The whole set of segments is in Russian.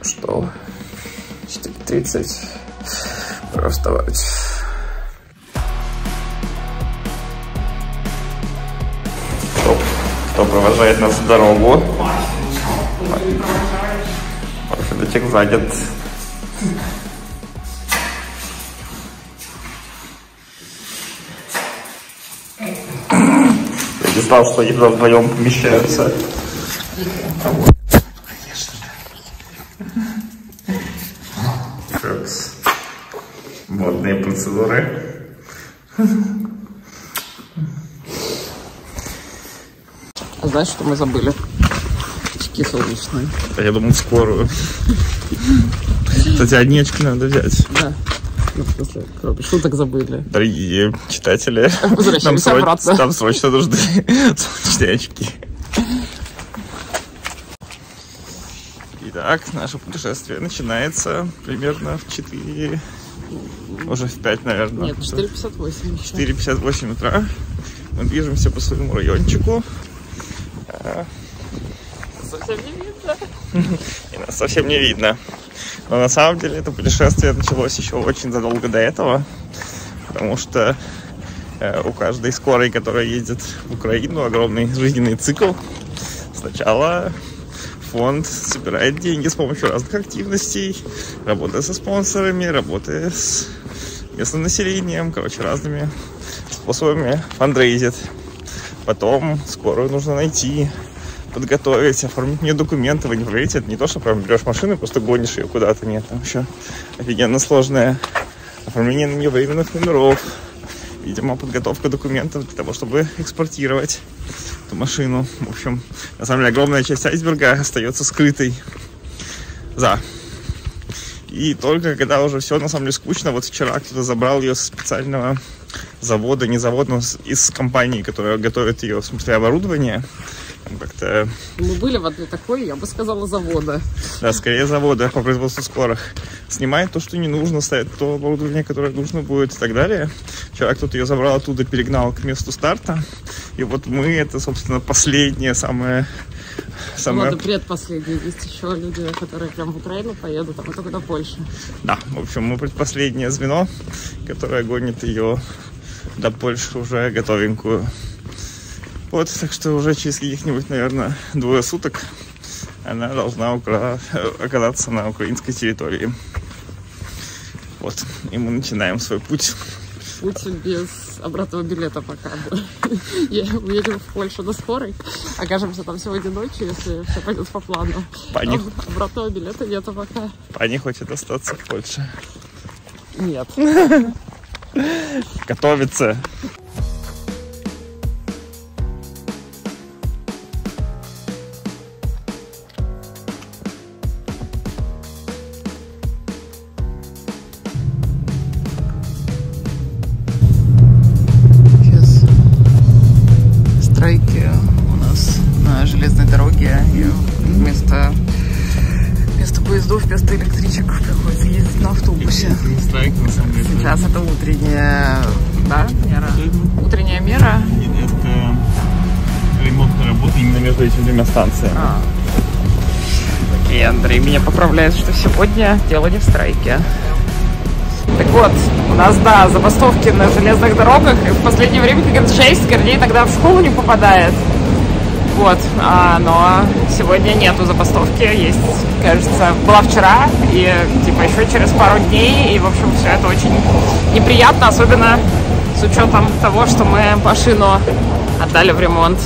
что 4:30 пора вставать. Кто провожает нас в дорогу? Маршрутчик занят. Я не знал, что они туда вдвоем помещаются. Модные процедуры. А знаешь, что мы забыли? Очки солнечные. Я думал, скорую. Кстати, одни очки надо взять. Да. Ну, в смысле, кроме шуток забыли. Дорогие читатели, нам срочно нужны солнечные очки. Итак, наше путешествие начинается примерно в 4... Уже в 5, наверное. Нет, 4:58. 4:58 утра. Мы движемся по своему райончику. Совсем не видно. И нас совсем не видно. Но на самом деле это путешествие началось еще очень задолго до этого. Потому что у каждой скорой, которая ездит в Украину, огромный жизненный цикл. Сначала фонд собирает деньги с помощью разных активностей, работая со спонсорами, работая с местным населением, короче, разными способами фандрейзит. Потом скорую нужно найти, подготовить, оформить мне документы. Вы не поверите, это не то, что прям берешь машину и просто гонишь ее куда-то. Нет, там еще офигенно сложное оформление на нее временных номеров. Видимо, подготовка документов для того, чтобы экспортировать эту машину. В общем, на самом деле, огромная часть айсберга остается скрытой. И только когда уже все, на самом деле, скучно, вот вчера кто-то забрал ее с специального завода, не завода, но из компании, которая готовит ее, в смысле, оборудование. Как-то... Мы были в одной такой, я бы сказала, завода. Да, скорее завода по производству скорых. Снимает то, что не нужно, ставит то оборудование, которое нужно будет и так далее. Вчера кто-то ее забрал оттуда, перегнал к месту старта. И вот мы, это, собственно, последнее, самое... Ну, это предпоследнее. Есть еще люди, которые прям в Украину поедут, а мы только до Польши. Да, в общем, мы предпоследнее звено, которое гонит ее до Польши уже готовенькую. Вот, так что уже через каких-нибудь, наверное, 2 суток она должна оказаться на украинской территории. Вот, и мы начинаем свой путь. Путь без обратного билета пока. Уедем в Польшу до скорой. Окажемся там сегодня ночью, если все пойдет по плану. Обратного билета нету пока. Пани хочет остаться в Польше. Нет. Готовится. У нас на железной дороге, и вместо поездов, вместо электричек приходится ездить на автобусе. Страйк, на самом деле. Сейчас это утренняя, да, мера? Утренняя мера? Это ремонтная работа именно между этими 2 станциями. Окей, Андрей меня поправляет, что сегодня дело не в страйке. Так вот, у нас, да, забастовки на железных дорогах, и в последнее время, как говорят, 6 горней иногда в школу не попадает. Вот, но сегодня нету забастовки, есть, кажется, была вчера, и типа еще через пару дней, и, в общем, все это очень неприятно, особенно с учетом того, что мы машину отдали в ремонт.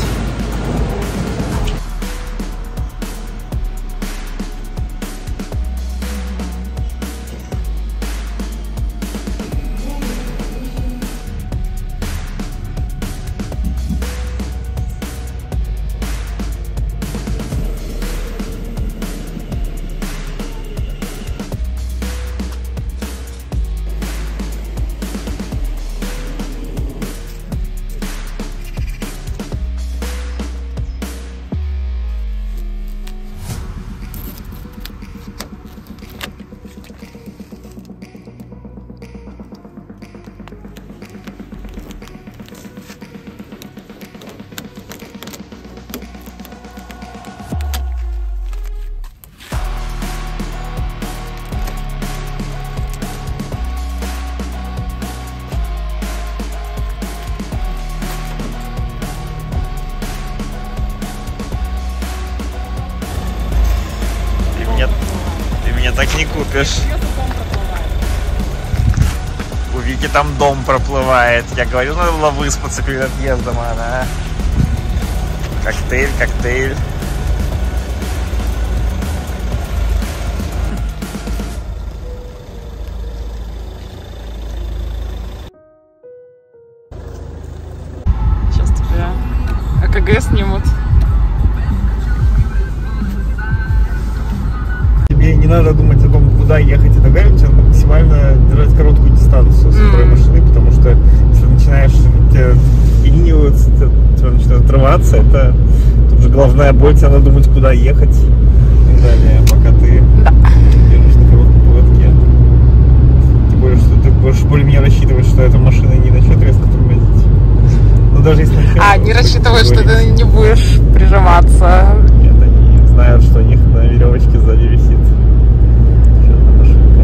так не купишь. У Вики там дом проплывает. Я говорю, надо было выспаться перед отъездом, а она... Коктейль, коктейль. Сейчас тебя АКГ снимут. Тебе не надо думать о том, куда ехать и так далее, тебе надо максимально держать короткую дистанцию с этой машины, потому что если начинаешь переливаться, тебя начинает отрываться, это тут же головная боль, тебе надо думать, куда ехать и так далее, пока ты держишь на коротком поводке. Тем более, что ты будешь более-менее рассчитывать, что эта машина не начнет резко тормозить. Но даже если начнет... не рассчитываешь, что ты не будешь прижиматься. Нет, они знают, что у них на веревочке сзади висит. Еще одна машинка.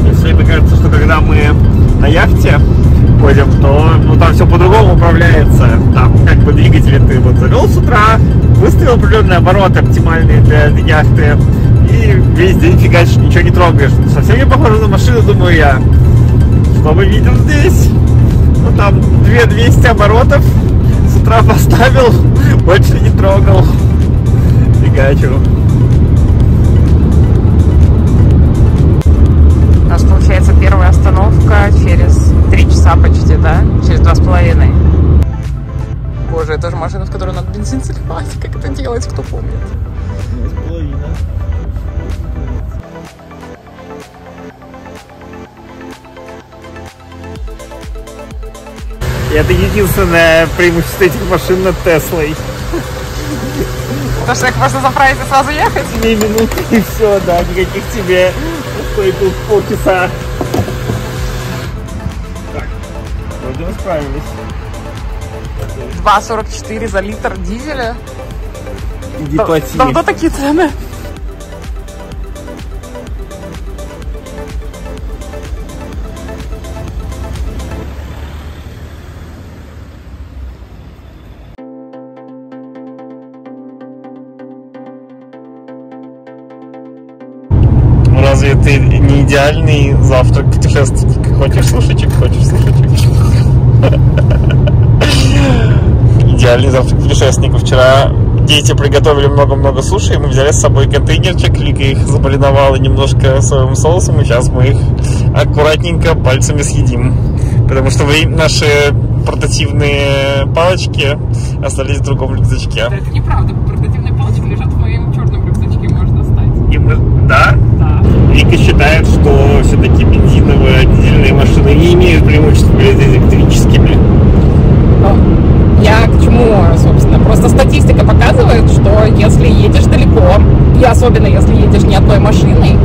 Если мне кажется, что когда мы на яхте ходим, то там все по-другому управляется. Там как бы двигатель ты вот завел с утра, выставил определенные обороты оптимальные для яхты, и весь день фигачишь, ничего не трогаешь. Совсем не похоже на машину, думаю я. Что мы видим здесь? Ну там 2200 оборотов, с утра поставил, больше не трогал. Фигачу. У нас получается первая остановка через 3 часа почти, да? Через 2,5. Боже, это же машина, в которую надо бензин заливать. Как это делать, кто помнит? 2,5. И это единственное преимущество этих машин над Теслой. Потому что их можно заправить и сразу ехать? 2 минуты и все, да, никаких тебе тут полчаса. Так, вроде мы справились. 2,44 за литр дизеля. Иди плати. Давно такие цены? Разве ты не идеальный завтрак путешественника? Хочешь сушечек? Хочешь сушечек? Идеальный завтрак путешественников. Вчера дети приготовили много-много суши, и мы взяли с собой контейнерчик, Лика их замариновала немножко соевым соусом, и сейчас мы их аккуратненько пальцами съедим. Потому что наши портативные палочки остались в другом рюкзачке. Это неправда, портативные палочки лежат в моем черном рюкзачке, можно достать. И мы... Да? Да. Вика считает, что все-таки бензиновые дизельные машины не имеют преимущества перед электрическими. Я к чему, собственно? Просто статистика показывает, что если едешь далеко, и особенно если едешь не одной машиной,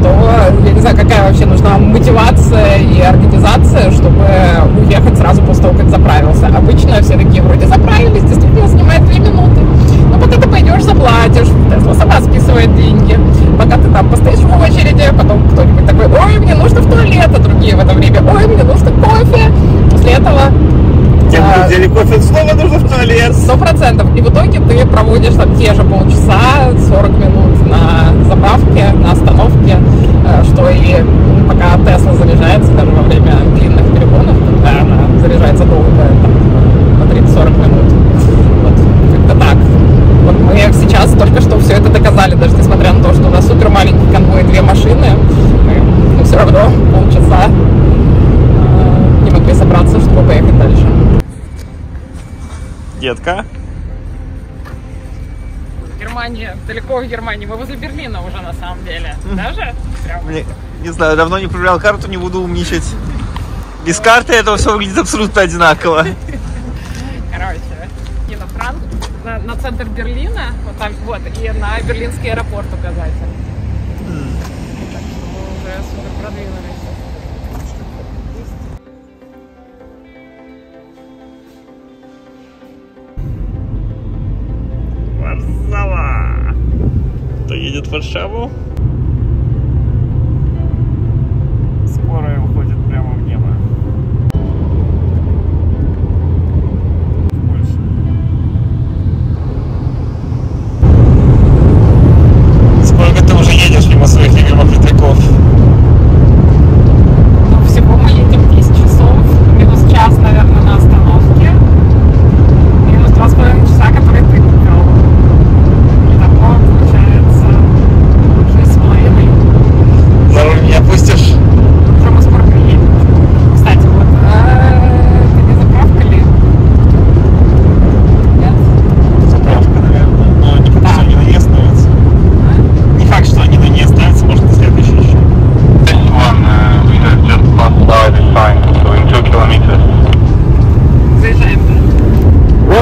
то я не знаю, какая вообще нужна мотивация и организация, чтобы уехать сразу после того, как заправился. Обычно все такие вроде заправились, действительно занимает 2 минуты. Но пока ты пойдешь, заплатишь, Тесла сама списывает деньги. Пока ты там постоишь в очереди, потом кто-нибудь такой: ой, мне нужно в туалет, а другие в это время: ой, мне нужно кофе. После этого... Тем, кто взяли кофе, снова нужно в туалет. 100%. И в итоге ты проводишь там те же полчаса, 40 минут на заправке, на остановке, что и пока Тесла заряжается, даже во время длинных перегонов, когда она заряжается долго, там, по 30-40 минут. Вот, как-то так. Вот мы сейчас только что все это доказали, даже несмотря на то, что у нас супер маленький конвой, 2 машины, мы все равно полчаса не могли собраться, чтобы поехать дальше. Детка. Германия, далеко в Германии. Мы возле Берлина уже на самом деле. Даже? Прям. Не знаю, давно не проверял карту, не буду умничать. Без карты это все выглядит абсолютно одинаково. Короче, еду в Франкфурт, на центр Берлина, вот там, вот, и на берлинский аэропорт указатель. Так что мы уже супер продвинулись. Варшава! Кто едет в Варшаву?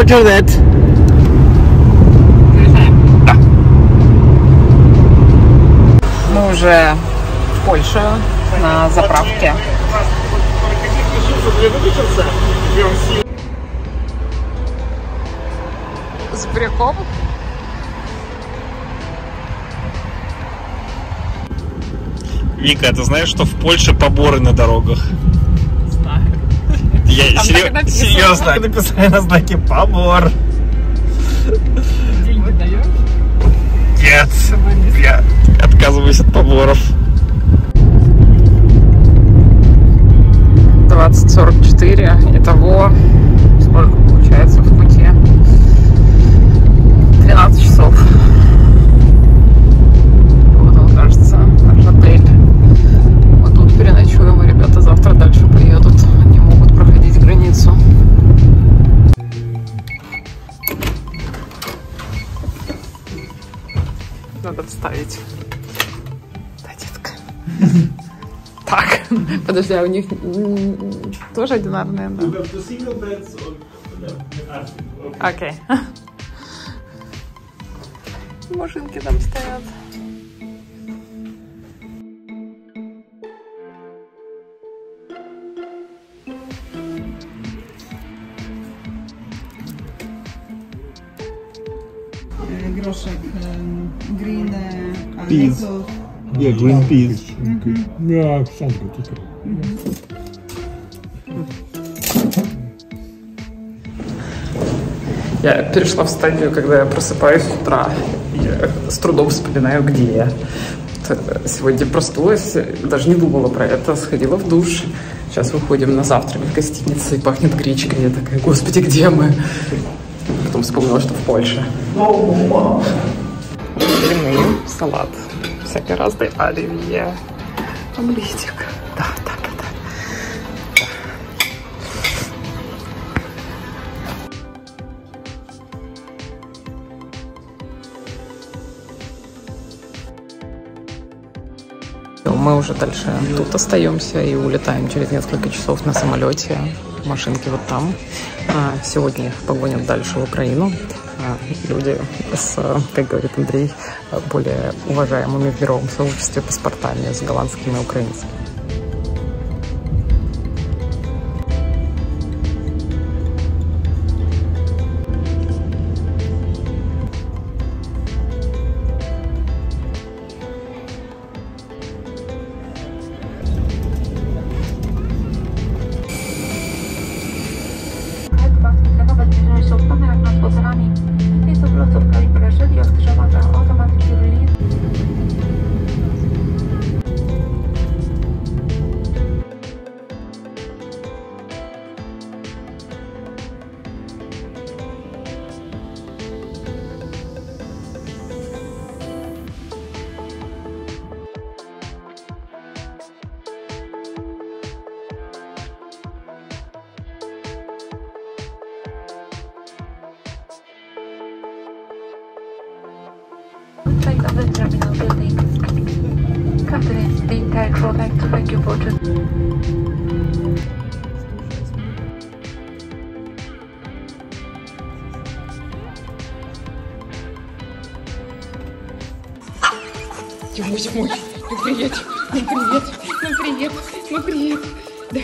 Roger that. Да. Мы уже в Польше на заправке. С буряком. Вика, ты знаешь, что в Польше поборы на дорогах? Знаю. Я серьезно написали на знаке побор. Деньги даешь? Нет, я отказываюсь от поборов. 20:44. Итого сколько получается в пути? 12 часов. Вот он, кажется, наш отель. Вот тут переночуем, и ребята завтра дальше поедут. Они могут проходить границу. Надо вставить. Да, детка. Так, подожди, а у них тоже одинарные, да? Окей. Машинки там стоят. Groszek, green Peas. lettuce. Yeah, green peas. Yeah, sounds good. Okay. Я перешла в стадию, когда я просыпаюсь с утра. Я с трудом вспоминаю, где я. Сегодня проснулась, даже не думала про это, сходила в душ. Сейчас выходим на завтрак в гостинице, и пахнет гречкой. Я такая, господи, где мы? Потом вспомнила, что в Польше. Длинный салат. Всякие разные оливье. Омлетик. Да. Мы уже дальше тут остаемся и улетаем через несколько часов на самолете. Машинки вот там. Сегодня их погонят дальше в Украину. Люди с, как говорит Андрей, более уважаемыми в мировом сообществе паспортами, с голландскими и украинскими. Inside of the terminal building. Captain, the entire crew would like to thank you for Тимусь мой, ну привет, ну привет, ну привет, ну привет. Да.